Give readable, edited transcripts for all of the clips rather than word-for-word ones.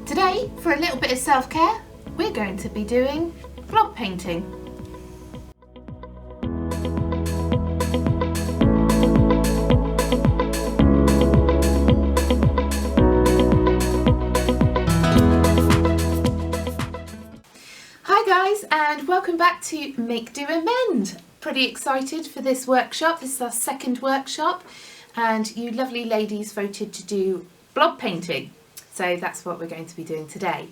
Today, for a little bit of self-care, we're going to be doing blob painting. Hi guys, and welcome back to Make, Do and Mend. Pretty excited for this workshop. This is our second workshop, and you lovely ladies voted to do blob painting. So that's what we're going to be doing today.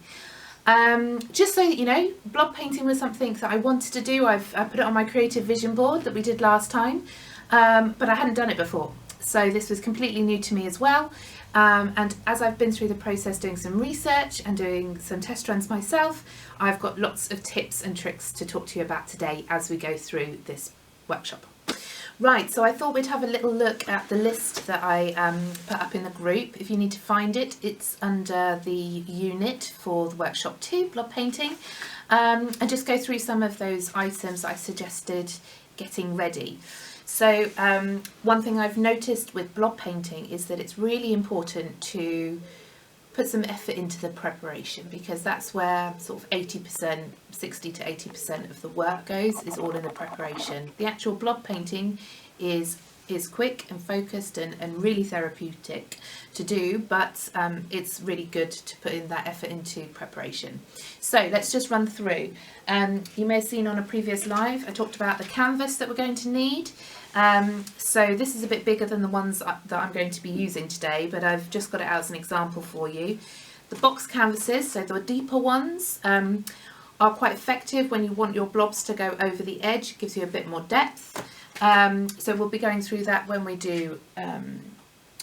Just so that you know, blob painting was something that I wanted to do. I put it on my creative vision board that we did last time, but I hadn't done it before. So this was completely new to me as well. And as I've been through the process doing some research and doing some test runs myself, I've got lots of tips and tricks to talk to you about today as we go through this workshop. Right, so I thought we'd have a little look at the list that I put up in the group. If you need to find it, it's under the unit for the workshop 2, blob painting, and just go through some of those items I suggested getting ready. So one thing I've noticed with blob painting is that it's really important to put some effort into the preparation, because that's where sort of 80%, 60 to 80% of the work goes, is all in the preparation. The actual blob painting is quick and focused and really therapeutic to do, but it's really good to put in that effort into preparation. So let's just run through. You may have seen on a previous live I talked about the canvas that we're going to need. So this is a bit bigger than the ones that I'm going to be using today, but I've just got it out as an example for you. The box canvases, so the deeper ones, are quite effective when you want your blobs to go over the edge. It gives you a bit more depth. So we'll be going through that when we do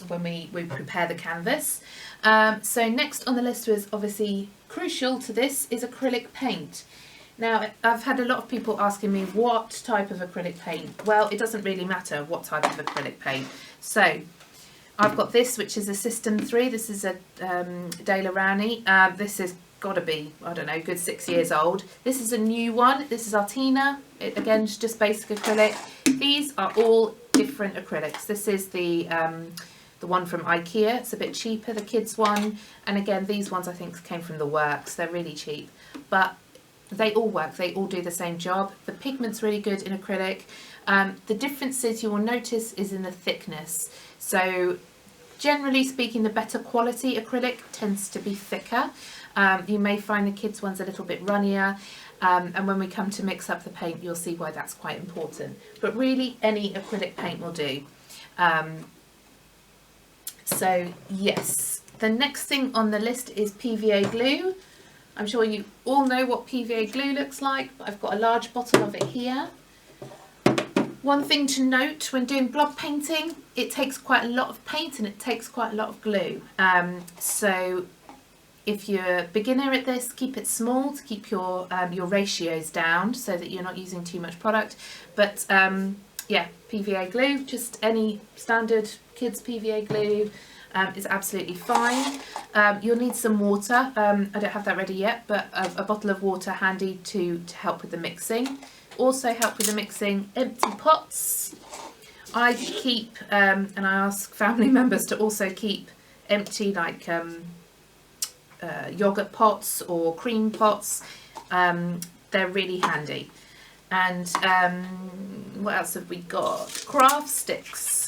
when we prepare the canvas. So next on the list was obviously crucial to this is acrylic paint. Now, I've had a lot of people asking me what type of acrylic paint. Well, it doesn't really matter what type of acrylic paint. So I've got this, which is a System 3. This is a De La Rani. This has got to be, I don't know, good 6 years old. This is a new one. This is Artina. Again, just basic acrylic. These are all different acrylics. This is the one from IKEA. It's a bit cheaper, the kids one. And again, these ones I think came from the works. They're really cheap, but they all work. They all do the same job. The pigment's really good in acrylic. The differences you will notice is in the thickness. So generally speaking, the better quality acrylic tends to be thicker. You may find the kids' ones a little bit runnier, and when we come to mix up the paint, you'll see why that's quite important. But really, any acrylic paint will do. So yes, the next thing on the list is PVA glue. I'm sure you all know what PVA glue looks like, but I've got a large bottle of it here. One thing to note when doing blob painting, it takes quite a lot of paint and it takes quite a lot of glue. So if you're a beginner at this, keep it small to keep your ratios down so that you're not using too much product. But yeah, PVA glue, just any standard kids PVA glue is absolutely fine. You'll need some water. I don't have that ready yet, but a bottle of water handy to help with the mixing. Also help with the mixing, empty pots. I keep, and I ask family members to also keep empty, like yogurt pots or cream pots. They're really handy. And what else have we got? Craft sticks,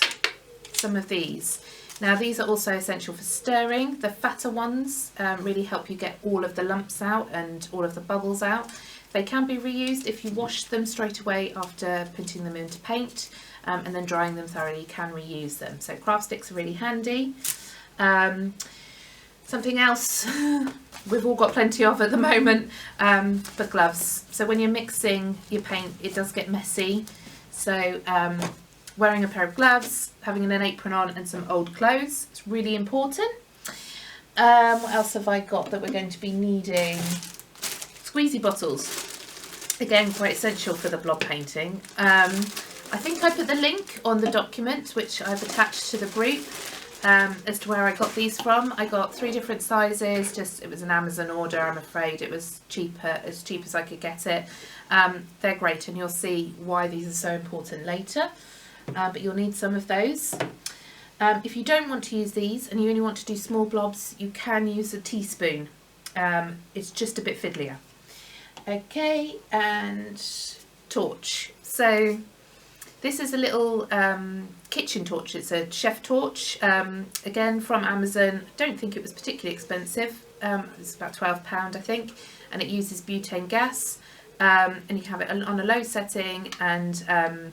some of these. Now these are also essential for stirring. The fatter ones really help you get all of the lumps out and all of the bubbles out. They can be reused if you wash them straight away after putting them into paint, and then drying them thoroughly, you can reuse them. So craft sticks are really handy. Something else we've all got plenty of at the moment, but gloves. So when you're mixing your paint, it does get messy. So wearing a pair of gloves, having an apron on and some old clothes, it's really important. What else have I got that we're going to be needing? Squeezy bottles. Again, quite essential for the blob painting. I think I put the link on the document, which I've attached to the group, as to where I got these from. I got 3 different sizes, it was an Amazon order, I'm afraid. It was cheaper, as cheap as I could get it. They're great, and you'll see why these are so important later. But you'll need some of those. If you don't want to use these and you only want to do small blobs, you can use a teaspoon. it's just a bit fiddlier. Okay, and torch. So this is a little kitchen torch. It's a chef torch, again from Amazon. I don't think it was particularly expensive. It's about £12 I think, and it uses butane gas, and you have it on a low setting, and I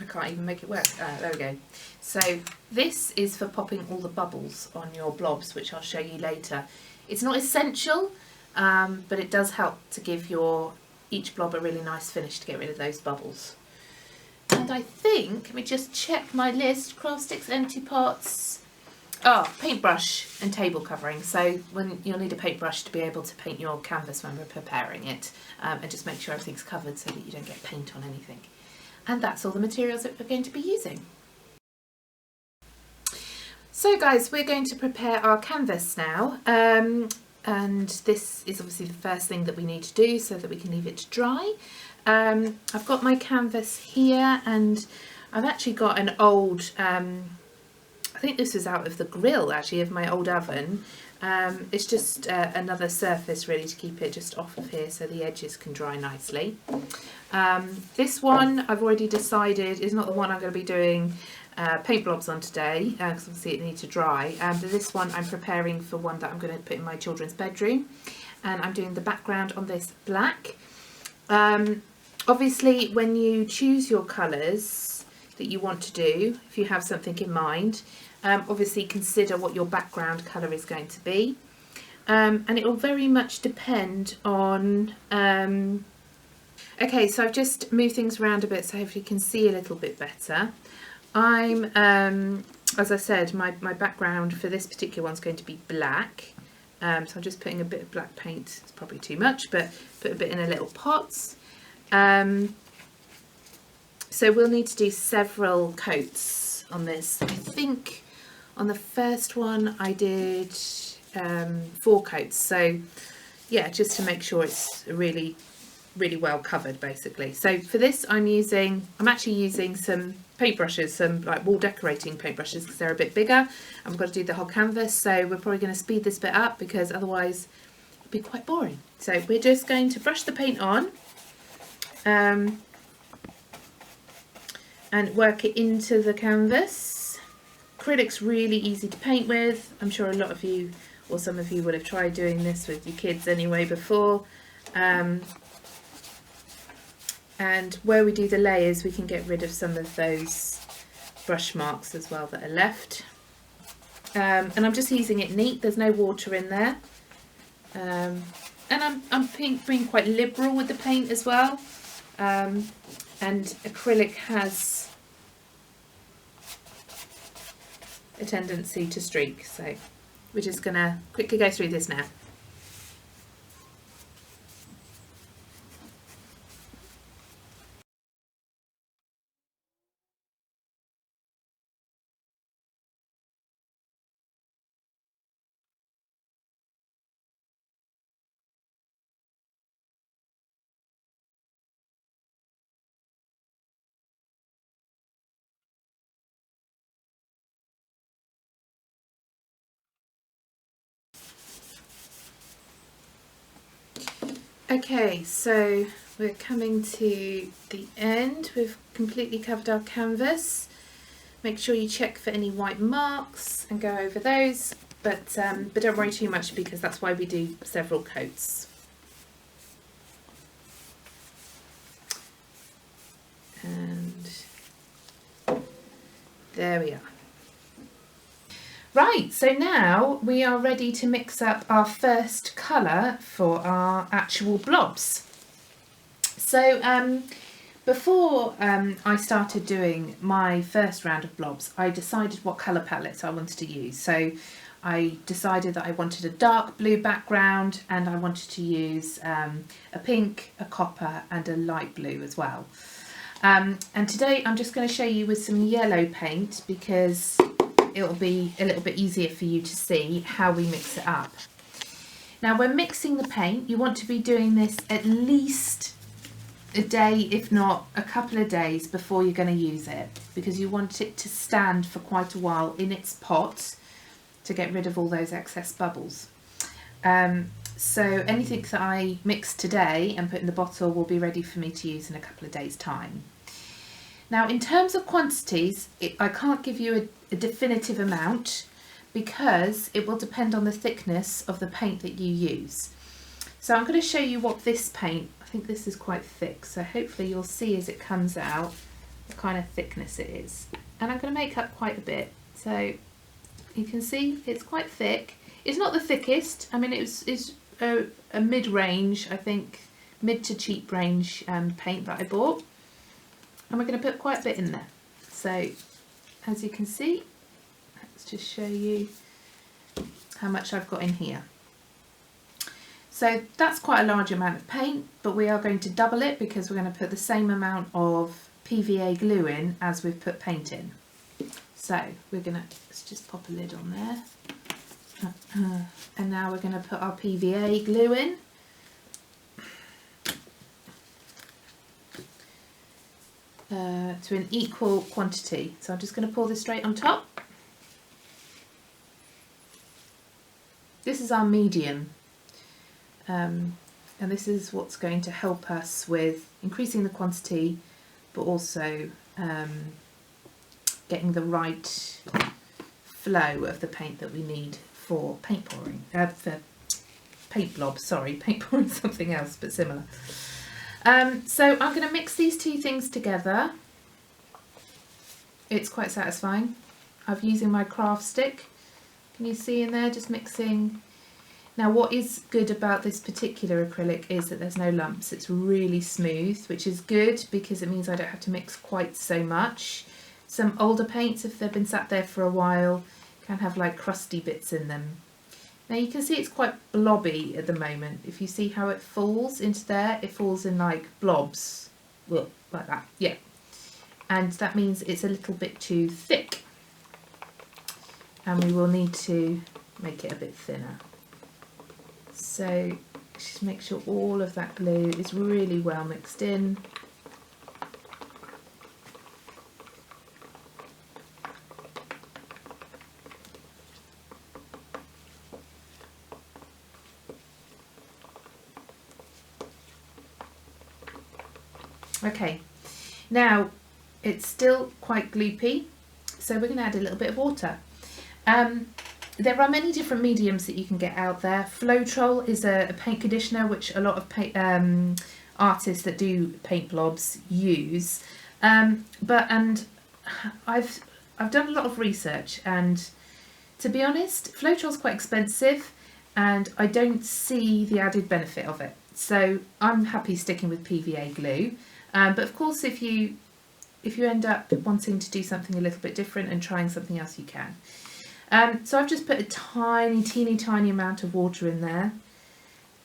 can't even make it work. There we go. So this is for popping all the bubbles on your blobs, which I'll show you later. It's not essential, but it does help to give each blob a really nice finish to get rid of those bubbles. And I think, let me just check my list, craft sticks, empty pots, paintbrush and table covering. So you'll need a paintbrush to be able to paint your canvas when we're preparing it, and just make sure everything's covered so that you don't get paint on anything. And that's all the materials that we're going to be using. So guys, we're going to prepare our canvas now. And this is obviously the first thing that we need to do so that we can leave it to dry. I've got my canvas here, and I've actually got an old, I think this was out of the grill actually of my old oven. It's just another surface really to keep it just off of here so the edges can dry nicely. This one I've already decided is not the one I'm going to be doing paint blobs on today, because obviously it needs to dry, but this one I'm preparing for one that I'm going to put in my children's bedroom, and I'm doing the background on this black. Obviously when you choose your colours that you want to do, if you have something in mind, obviously consider what your background colour is going to be, and it will very much depend on okay, so I've just moved things around a bit so hopefully you can see a little bit better. I'm, as I said, my background for this particular one's going to be black, so I'm just putting a bit of black paint. It's probably too much, but put a bit in a little pot. So we'll need to do several coats on this. I think on the first one I did 4 coats, so yeah, just to make sure it's really well covered basically. So for this I'm actually using some paintbrushes, some like wall decorating paintbrushes, because they're a bit bigger and we've got to do the whole canvas, so we're probably going to speed this bit up because otherwise it'd be quite boring. So we're just going to brush the paint on and work it into the canvas. Acrylic's really easy to paint with. I'm sure a lot of you, or some of you, would have tried doing this with your kids anyway before. And where we do the layers we can get rid of some of those brush marks as well that are left. And I'm just using it neat, there's no water in there. And I'm being quite liberal with the paint as well. And acrylic has a tendency to streak, so we're just going to quickly go through this now. Okay, so we're coming to the end. We've completely covered our canvas. Make sure you check for any white marks and go over those, but don't worry too much because that's why we do several coats. And there we are. Right, so now we are ready to mix up our first colour for our actual blobs. So before I started doing my first round of blobs, I decided what colour palette I wanted to use. So I decided that I wanted a dark blue background, and I wanted to use a pink, a copper and a light blue as well. And today I'm just going to show you with some yellow paint because it'll be a little bit easier for you to see how we mix it up. Now when mixing the paint, you want to be doing this at least a day, if not a couple of days before you're going to use it, because you want it to stand for quite a while in its pot to get rid of all those excess bubbles. So anything that I mix today and put in the bottle will be ready for me to use in a couple of days' time. Now, in terms of quantities, I can't give you a definitive amount because it will depend on the thickness of the paint that you use. So I'm going to show you what this paint, I think this is quite thick, so hopefully you'll see as it comes out what kind of thickness it is. And I'm going to make up quite a bit. So you can see it's quite thick. It's not the thickest, I mean it's a mid-range, I think, mid to cheap range paint that I bought. And we're going to put quite a bit in there. So as you can see, let's just show you how much I've got in here. So that's quite a large amount of paint, but we are going to double it because we're going to put the same amount of PVA glue in as we've put paint in. So we're going to, let's just pop a lid on there. And now we're going to put our PVA glue in. To an equal quantity. So I'm just going to pour this straight on top. This is our medium, and this is what's going to help us with increasing the quantity, but also getting the right flow of the paint that we need for paint pouring, for paint blobs, sorry, paint pouring is something else but similar. So I'm going to mix these two things together. It's quite satisfying. I'm using my craft stick. Can you see in there, just mixing. Now what is good about this particular acrylic is that there's no lumps. It's really smooth, which is good because it means I don't have to mix quite so much. Some older paints, if they've been sat there for a while, can have like crusty bits in them. Now you can see it's quite blobby at the moment. If you see how it falls into there, it falls in like blobs, well, like that, yeah. And that means it's a little bit too thick. And we will need to make it a bit thinner. So just make sure all of that glue is really well mixed in. Okay, now it's still quite gloopy, so we're going to add a little bit of water. There are many different mediums that you can get out there. Floetrol is a paint conditioner which a lot of artists that do paint blobs use. And I've done a lot of research, and to be honest, Floetrol is quite expensive, and I don't see the added benefit of it. So I'm happy sticking with PVA glue. But of course, if you end up wanting to do something a little bit different and trying something else, you can. So I've just put a teeny tiny amount of water in there,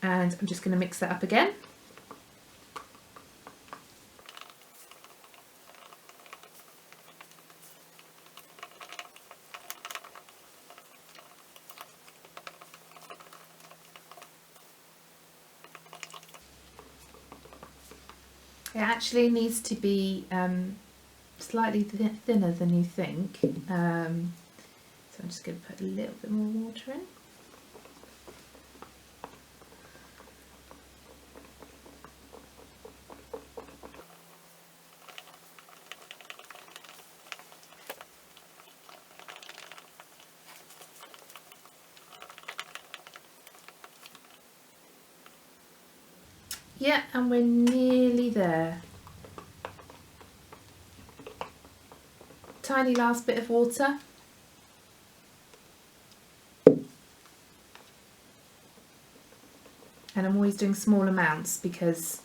and I'm just going to mix that up again. It actually needs to be slightly thinner than you think. So I'm just going to put a little bit more water in. Yeah, and we're nearly there. Tiny last bit of water. And I'm always doing small amounts because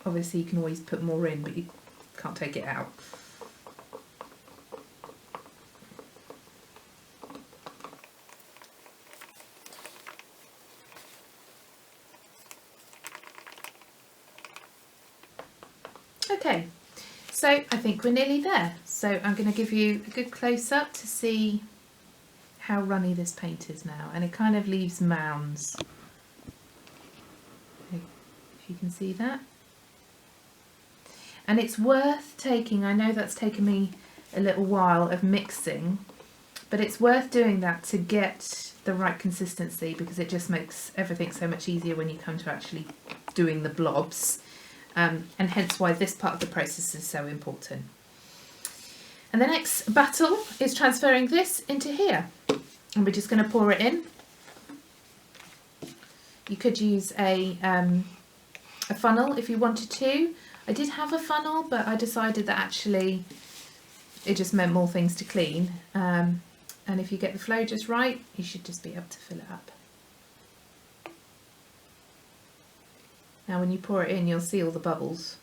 obviously you can always put more in, but you can't take it out. Okay, so I think we're nearly there. So I'm going to give you a good close-up to see how runny this paint is now, and it kind of leaves mounds. If you can see that. And it's worth taking, I know that's taken me a little while of mixing, but it's worth doing that to get the right consistency, because it just makes everything so much easier when you come to actually doing the blobs, and hence why this part of the process is so important. And the next battle is transferring this into here, and we're just going to pour it in. You could use a funnel if you wanted to. I did have a funnel, but I decided that actually it just meant more things to clean. And if you get the flow just right, you should just be able to fill it up. Now when you pour it in, you'll see all the bubbles.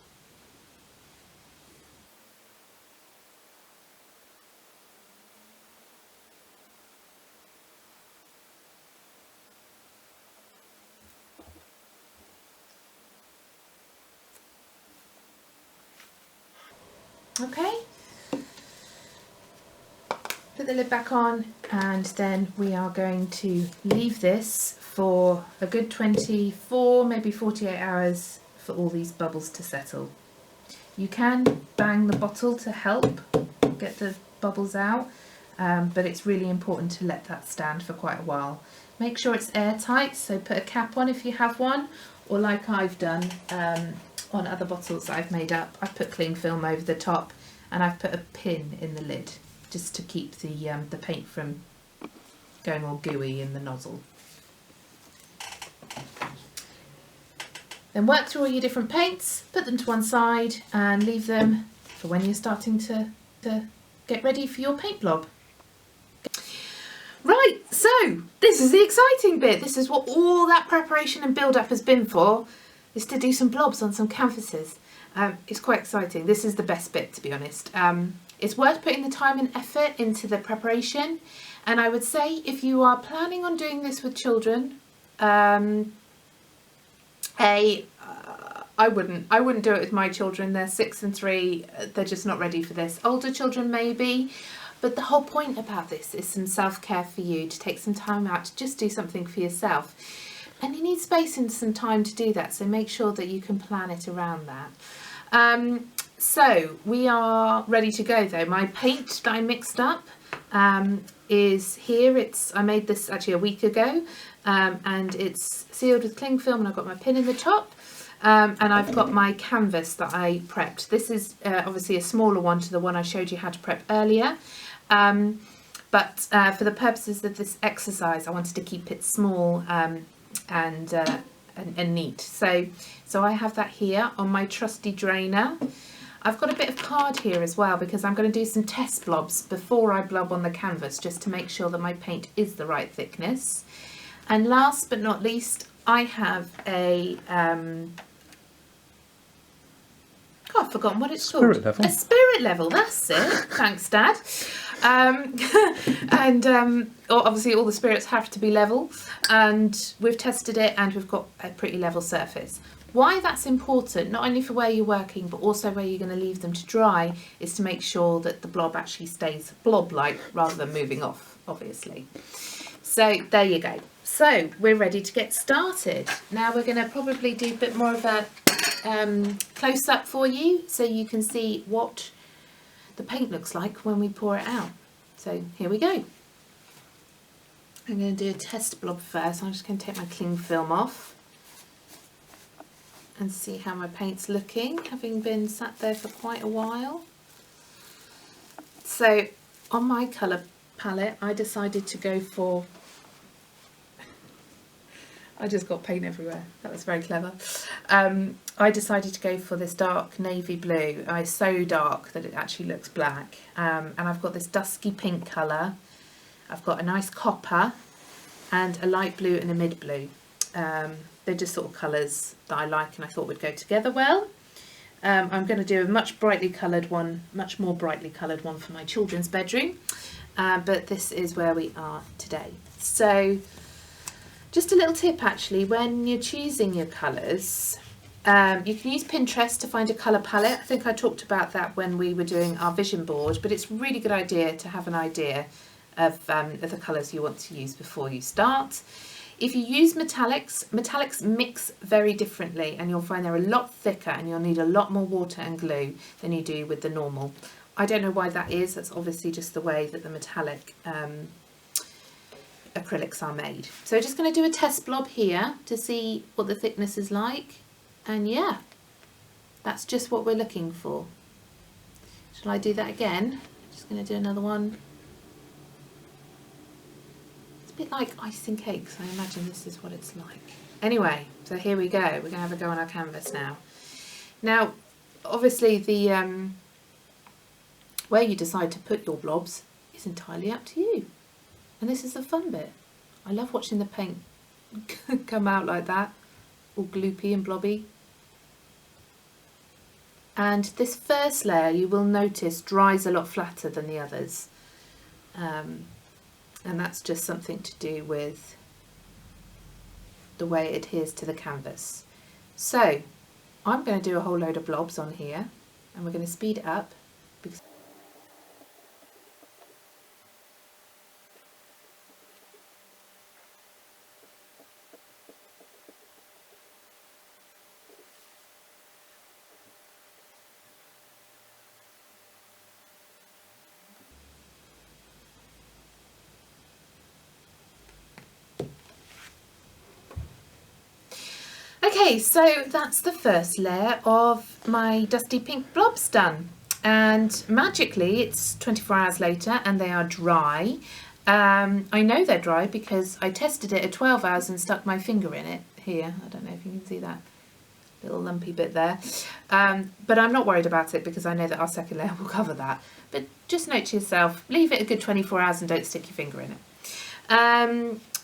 Okay, put the lid back on, and then we are going to leave this for a good 24, maybe 48 hours for all these bubbles to settle. You can bang the bottle to help get the bubbles out, but it's really important to let that stand for quite a while. Make sure it's airtight, so put a cap on if you have one, or like I've done on other bottles that I've made up, I've put cling film over the top, and I've put a pin in the lid just to keep the paint from going all gooey in the nozzle. Then work through all your different paints, put them to one side and leave them for when you're starting to get ready for your paint blob. Right, so this is the exciting bit. This is what all that preparation and build-up has been for, is to do some blobs on some canvases. It's quite exciting. This is the best bit, to be honest. It's worth putting the time and effort into the preparation, and I would say if you are planning on doing this with children, I wouldn't do it with my children. They're 6 and 3. They're just not ready for this. Older children maybe, but the whole point about this is some self-care for you, to take some time out to just do something for yourself. And you need space and some time to do that, so make sure that you can plan it around that. So we are ready to go though. My paint that I mixed up is here. I made this actually a week ago, and it's sealed with cling film, and I've got my pin in the top, and I've got my canvas that I prepped. This is obviously a smaller one to the one I showed you how to prep earlier, but for the purposes of this exercise I wanted to keep it small and neat. So I have that here on my trusty drainer. I've got a bit of card here as well, because I'm going to do some test blobs before I blob on the canvas, just to make sure that my paint is the right thickness. And last but not least, I have a I've forgotten what it's called. Level. A spirit level, that's it. Thanks, Dad. Obviously all the spirits have to be level, and we've tested it and we've got a pretty level surface. Why that's important, not only for where you're working but also where you're going to leave them to dry, is to make sure that the blob actually stays blob-like rather than moving off, obviously. So there you go. So we're ready to get started. Now we're going to probably do a bit more of a close-up for you, so you can see what the paint looks like when we pour it out. So here we go. I'm going to do a test blob first. I'm just going to take my cling film off and see how my paint's looking, having been sat there for quite a while. So on my colour palette I decided to go for, I just got paint everywhere, that was very clever. I decided to go for this dark navy blue. It's so dark that it actually looks black, and I've got this dusky pink colour, I've got a nice copper and a light blue and a mid blue. They're just sort of colours that I like and I thought would go together well. I'm going to do a much more brightly coloured one for my children's bedroom, but this is where we are today. So just a little tip actually, when you're choosing your colours, you can use Pinterest to find a colour palette. I think I talked about that when we were doing our vision board, but it's a really good idea to have an idea of the colours you want to use before you start. If you use metallics mix very differently, and you'll find they're a lot thicker and you'll need a lot more water and glue than you do with the normal. I don't know why that is. That's obviously just the way that the metallic acrylics are made. So just going to do a test blob here to see what the thickness is like, and yeah, that's just what we're looking for. Shall I do that again? Just going to do another one. It's a bit like icing cakes. I imagine this is what it's like. Anyway, so here we go. We're going to have a go on our canvas now. Now, obviously the where you decide to put your blobs is entirely up to you. And this is the fun bit. I love watching the paint come out like that, all gloopy and blobby. And this first layer, you will notice, dries a lot flatter than the others. And that's just something to do with the way it adheres to the canvas. So I'm going to do a whole load of blobs on here, and we're going to speed it up because okay, so that's the first layer of my dusty pink blobs done, and magically it's 24 hours later and they are dry. I know they're dry because I tested it at 12 hours and stuck my finger in it here. I don't know if you can see that little lumpy bit there, but I'm not worried about it because I know that our second layer will cover that. But just note to yourself, leave it a good 24 hours and don't stick your finger in it.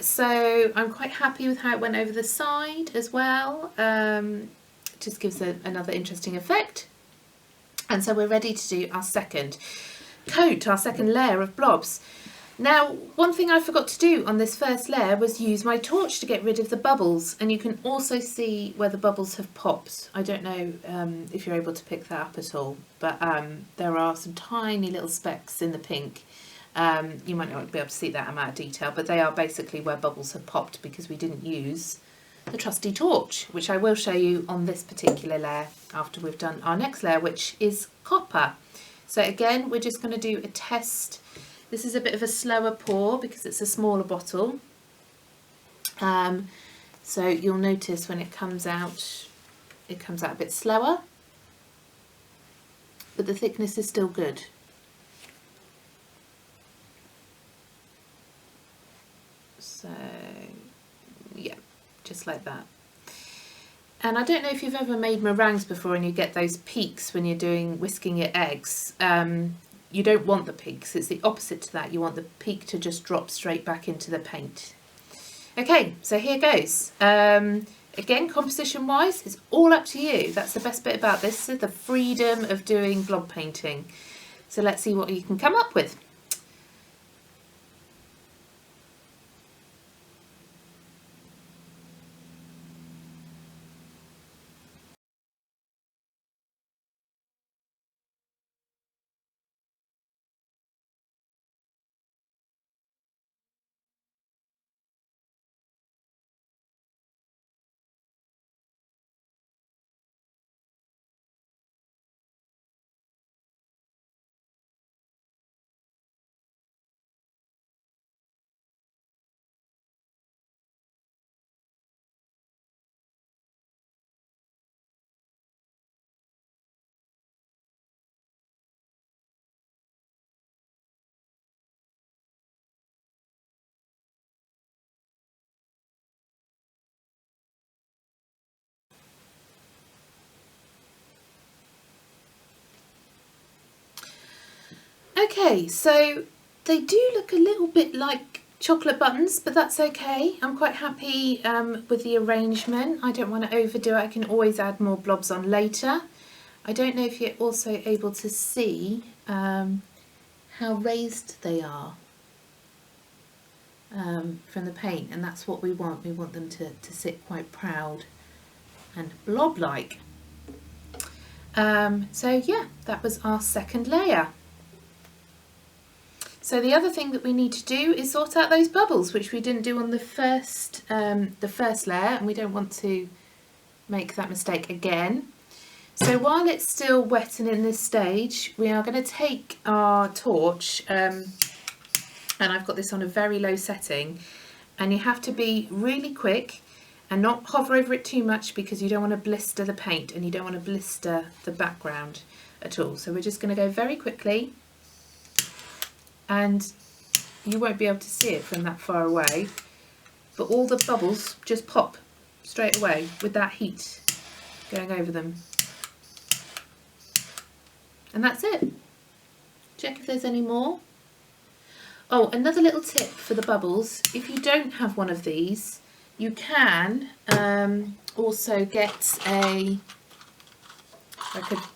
So I'm quite happy with how it went over the side as well. Just gives another interesting effect. And so we're ready to do our second coat, our second layer of blobs. Now, one thing I forgot to do on this first layer was use my torch to get rid of the bubbles, and you can also see where the bubbles have popped. I don't know if you're able to pick that up at all, but there are some tiny little specks in the pink. You might not be able to see that amount of detail, but they are basically where bubbles have popped because we didn't use the trusty torch, which I will show you on this particular layer after we've done our next layer, which is copper. So again, we're just going to do a test. This is a bit of a slower pour because it's a smaller bottle. So you'll notice when it comes out a bit slower, but the thickness is still good. So yeah, just like that. And I don't know if you've ever made meringues before and you get those peaks when you're whisking your eggs. You don't want the peaks, it's the opposite to that. You want the peak to just drop straight back into the paint. Okay, so here goes. Again, composition wise, it's all up to you. That's the best bit about this, is the freedom of doing blob painting. So let's see what you can come up with. Okay, so they do look a little bit like chocolate buttons, but that's okay. I'm quite happy with the arrangement. I don't want to overdo it. I can always add more blobs on later. I don't know if you're also able to see how raised they are from the paint, and that's what we want. We want them to sit quite proud and blob-like. So yeah, that was our second layer. So the other thing that we need to do is sort out those bubbles, which we didn't do on the first layer, and we don't want to make that mistake again. So while it's still wet and in this stage, we are going to take our torch. and I've got this on a very low setting, and you have to be really quick and not hover over it too much because you don't want to blister the paint and you don't want to blister the background at all. So we're just going to go very quickly, and you won't be able to see it from that far away, but all the bubbles just pop straight away with that heat going over them. And that's it. Check if there's any more. Oh, another little tip for the bubbles. If you don't have one of these, you can also get a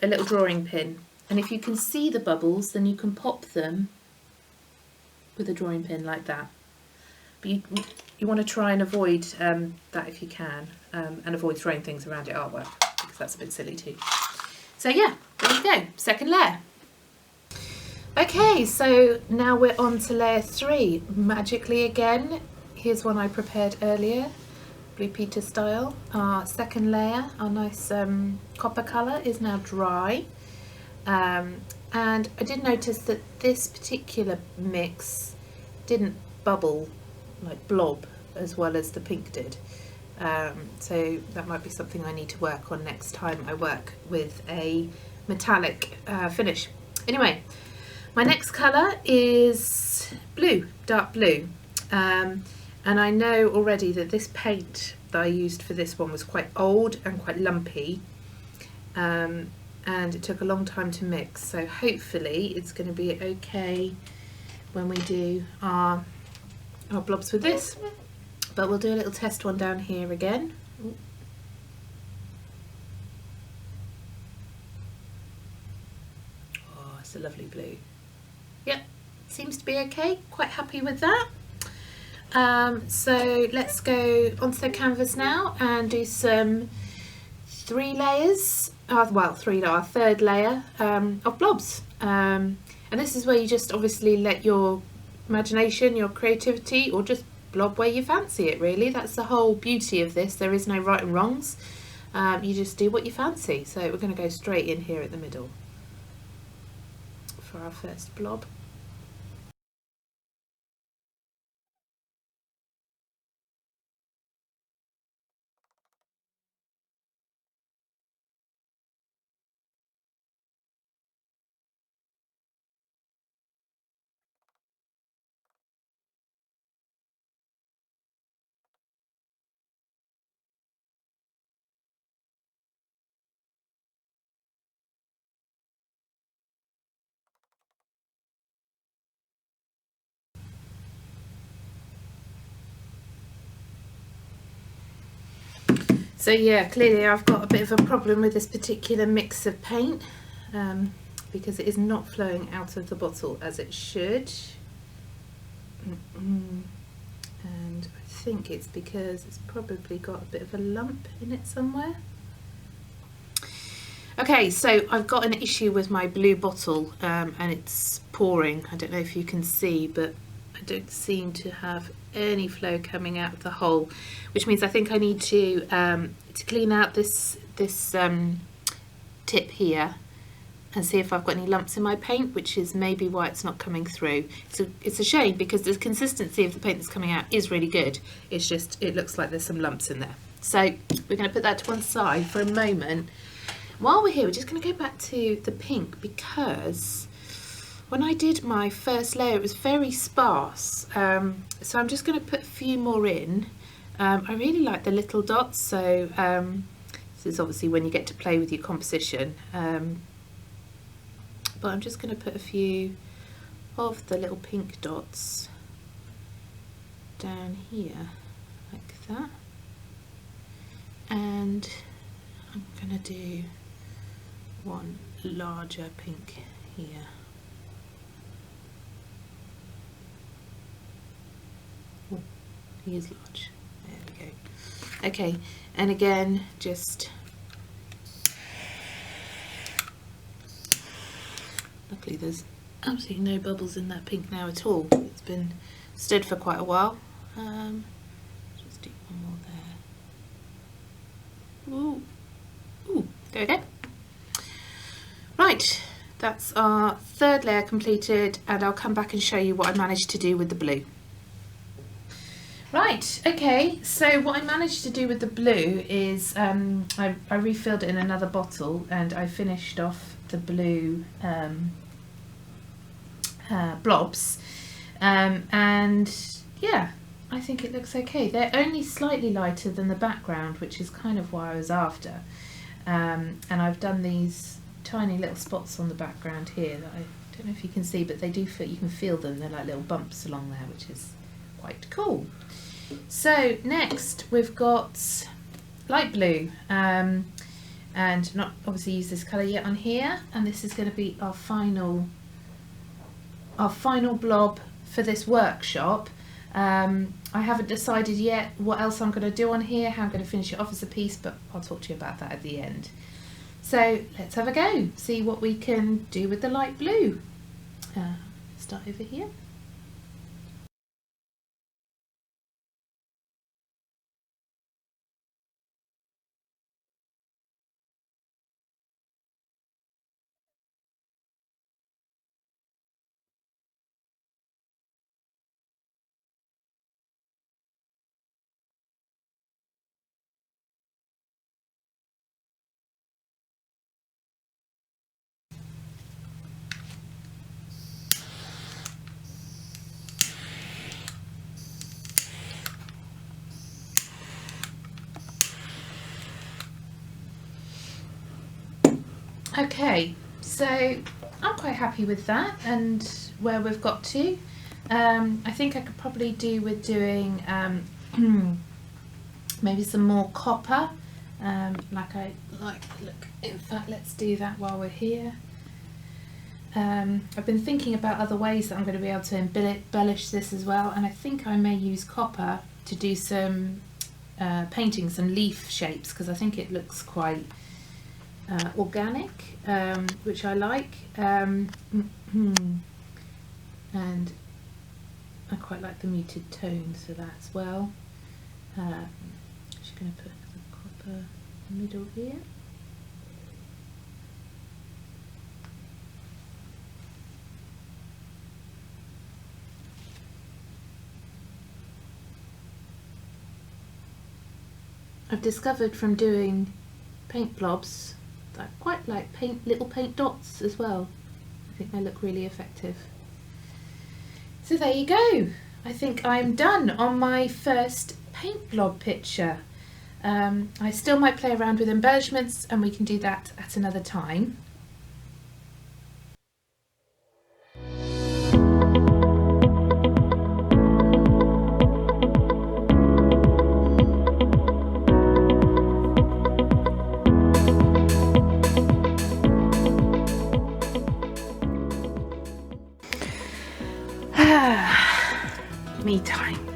little drawing pin. And if you can see the bubbles, then you can pop them with a drawing pin like that. But you want to try and avoid that if you can, and avoid throwing things around your artwork, because that's a bit silly too. So yeah, there you go, second layer. Okay, so now we're on to layer 3. Magically again, here's one I prepared earlier, Blue Peter style. Our second layer, our nice copper colour, is now dry. And I did notice that this particular mix didn't bubble, like blob, as well as the pink did. So that might be something I need to work on next time I work with a metallic finish. Anyway, my next colour is blue, dark blue. And I know already that this paint that I used for this one was quite old and quite lumpy. And it took a long time to mix, so hopefully it's going to be okay when we do our blobs with this. But we'll do a little test one down here again. Ooh. Oh, it's a lovely blue. Yep, seems to be okay, quite happy with that. So let's go onto the canvas now and do some 3 layers, well, our third layer of blobs. And this is where you just obviously let your imagination, your creativity, or just blob where you fancy it, really. That's the whole beauty of this. There is no right and wrongs. You just do what you fancy. So we're going to go straight in here at the middle for our first blob. So yeah, clearly I've got a bit of a problem with this particular mix of paint because it is not flowing out of the bottle as it should. And I think it's because it's probably got a bit of a lump in it somewhere. Okay, so I've got an issue with my blue bottle and it's pouring. I don't know if you can see, but I don't seem to have any flow coming out of the hole, which means I think I need to clean out this tip here and see if I've got any lumps in my paint, which is maybe why it's not coming through. So it's a shame because the consistency of the paint that's coming out is really good. It's just, it looks like there's some lumps in there. So we're going to put that to one side for a moment. While we're here, we're just going to go back to the pink because when I did my first layer, it was very sparse. So I'm just going to put a few more in. I really like the little dots, so this is obviously when you get to play with your composition. But I'm just going to put a few of the little pink dots down here, like that. And I'm going to do one larger pink here. Oh, he is large. There we go. Okay, and again, just luckily there's absolutely no bubbles in that pink now at all. It's been stood for quite a while. Just do one more there. Ooh, ooh, there we go. Right, That's our third layer completed, and I'll come back and show you what I managed to do with the blue. Right, okay, so what I managed to do with the blue is I refilled it in another bottle, and I finished off the blue blobs, and yeah, I think it looks okay. They're only slightly lighter than the background, which is kind of what I was after, and I've done these tiny little spots on the background here that I don't know if you can see, but they do feel, you can feel them, they're like little bumps along there, which is quite cool. So next we've got light blue, and not obviously use this colour yet on here, and this is going to be our final blob for this workshop. I haven't decided yet what else I'm going to do on here, how I'm going to finish it off as a piece, but I'll talk to you about that at the end. So let's have a go, see what we can do with the light blue. Start over here. Okay, so I'm quite happy with that and where we've got to. I think I could probably do with doing maybe some more copper, like I like the look. In fact, let's do that while we're here. I've been thinking about other ways that I'm going to be able to embellish this as well, and I think I may use copper to do some painting, some leaf shapes, because I think it looks quite organic, which I like, and I quite like the muted tones for that as well. Just going to put the copper in the middle here. I've discovered from doing paint blobs that I quite like little paint dots as well. I think they look really effective. So there you go. I think I'm done on my first paint blob picture. I still might play around with embellishments, and we can do that at another time. Me time.